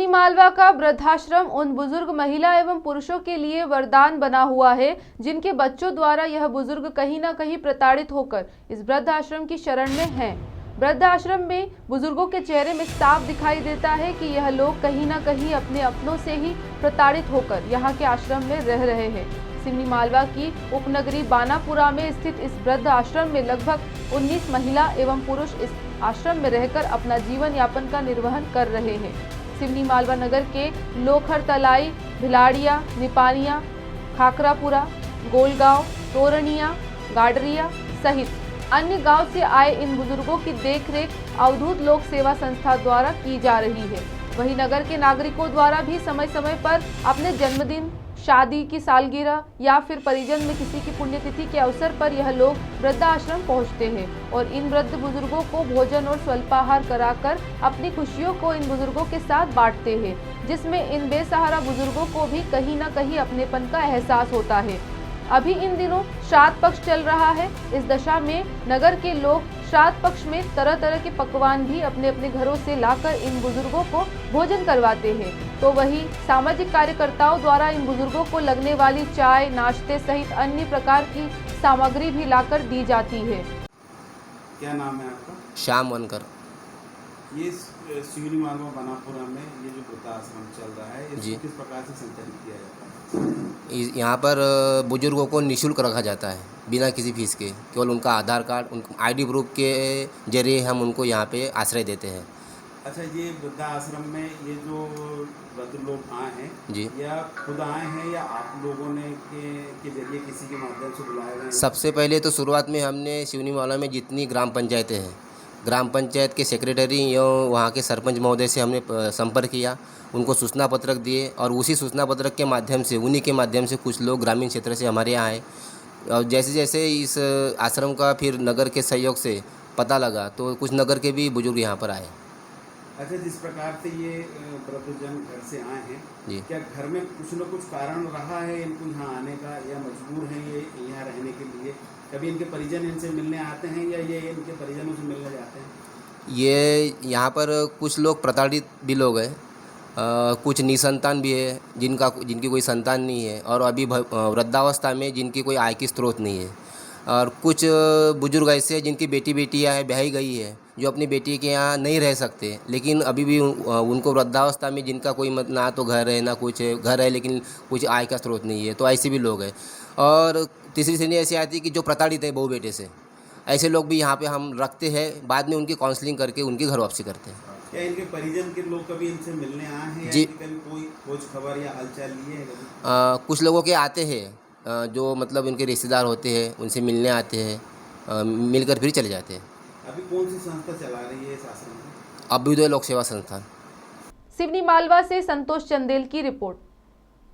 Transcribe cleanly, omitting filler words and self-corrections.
सिवनी मालवा का वृद्धाश्रम उन बुजुर्ग महिला एवं पुरुषों के लिए वरदान बना हुआ है जिनके बच्चों द्वारा यह बुजुर्ग कहीं न कहीं प्रताड़ित होकर इस वृद्धाश्रम की शरण में हैं। वृद्धाश्रम में बुजुर्गों के चेहरे में साफ दिखाई देता है कि यह लोग कहीं न कहीं अपने अपनों से ही प्रताड़ित होकर यहाँ के आश्रम में रह रहे हैं। सिवनी मालवा की उपनगरी बानापुरा में स्थित इस वृद्ध आश्रम में लगभग 19 महिला एवं पुरुष इस आश्रम में रहकर अपना जीवन यापन का निर्वहन कर रहे हैं। सिवनी मालवा नगर के लोखर तलाई, भिलाड़िया, निपानिया, खाकरापुरा, गोलगांव, तोरणिया, गाडरिया सहित अन्य गांव से आए इन बुजुर्गों की देखरेख अवधूत लोक सेवा संस्था द्वारा की जा रही है। वहीं नगर के नागरिकों द्वारा भी समय समय पर अपने जन्मदिन, शादी की सालगिरह या फिर परिजन में किसी की पुण्यतिथि के अवसर पर यह लोग वृद्धाश्रम पहुंचते हैं और इन वृद्ध बुजुर्गों को भोजन और स्वल्पाहार कराकर अपनी खुशियों को इन बुजुर्गों के साथ बांटते हैं, जिसमें इन बेसहारा बुजुर्गों को भी कहीं न कहीं अपनेपन का एहसास होता है। अभी इन दिनों श्राद्ध पक्ष चल रहा है। इस दशा में नगर के लोग श्राद्ध पक्ष में तरह तरह के पकवान भी अपने अपने घरों से लाकर इन बुजुर्गों को भोजन करवाते हैं। तो वही सामाजिक कार्यकर्ताओं द्वारा इन बुजुर्गों को लगने वाली चाय, नाश्ते सहित अन्य प्रकार की सामग्री भी लाकर दी जाती है। क्या नाम है आपका? श्याम वनकर। ये सिवनी मालवा बानापुरा में ये जो वृद्धाश्रम चल रहा है, इसको किस प्रकार से संचालित किया जाता है? यहाँ पर बुजुर्गों को निःशुल्क रखा जाता है बिना किसी फीस के। केवल उनका आधार कार्ड, उनका आईडी प्रूफ के जरिए हम उनको यहाँ पे आश्रय देते हैं। अच्छा, ये वृद्धाश्रम में ये जो वृद्ध लोग आए हैं जी, या खुद आए हैं या आप लोगों ने के जरिए किसी के माध्यम से बुलाए गए? सबसे पहले तो शुरुआत में हमने सिवनी मालवा में जितनी ग्राम पंचायतें हैं, ग्राम पंचायत के सेक्रेटरी एवं वहाँ के सरपंच महोदय से हमने संपर्क किया, उनको सूचना पत्रक दिए और उसी सूचना पत्रक के माध्यम से, उन्हीं के माध्यम से कुछ लोग ग्रामीण क्षेत्र से हमारे यहाँ आए और जैसे जैसे इस आश्रम का फिर नगर के सहयोग से पता लगा तो कुछ नगर के भी बुजुर्ग यहाँ पर आए। अच्छा, जिस प्रकार से ये वृद्धजन घर से आए हैं जी, क्या घर में कुछ न कुछ कारण रहा है इनको यहाँ आने का या मजबूर हैं ये यहाँ रहने के लिए? कभी इनके परिजन इनसे मिलने आते हैं या ये इनके परिजनों से मिलने जाते हैं? ये यहाँ पर कुछ लोग प्रताड़ित भी लोग हैं, कुछ निसंतान भी है जिनकी कोई संतान नहीं है और अभी वृद्धावस्था में जिनकी कोई आय की स्रोत नहीं है, और कुछ बुजुर्ग ऐसे हैं जिनकी बेटियां हैं, ब्याही गई है, जो अपनी बेटी के यहाँ नहीं रह सकते, लेकिन अभी भी उनको वृद्धावस्था में जिनका कोई ना तो घर है ना कुछ है, घर है लेकिन कुछ आय का स्रोत नहीं है, तो ऐसे भी लोग हैं। और तीसरी श्रेणी ऐसी आती है कि जो प्रताड़ित है बहू बेटे से, ऐसे लोग भी यहाँ पे हम रखते हैं, बाद में उनकी काउंसलिंग करके उनकी घर वापसी करते हैं। क्या इनके परिजन के लोग कभी इनसे मिलने आए हैं जी, या कभी कोई खोज खबर या हालचाल लिए हैं? कुछ लोगों के आते हैं, जो मतलब उनके रिश्तेदार होते हैं, उनसे मिलने आते हैं, मिलकर फिर चले जाते हैं। अभी कौन सी संस्था चला रही है इस आश्रम में? अभ्युदय लोक सेवा संस्थान। सिवनी मालवा से संतोष चंदेल की रिपोर्ट।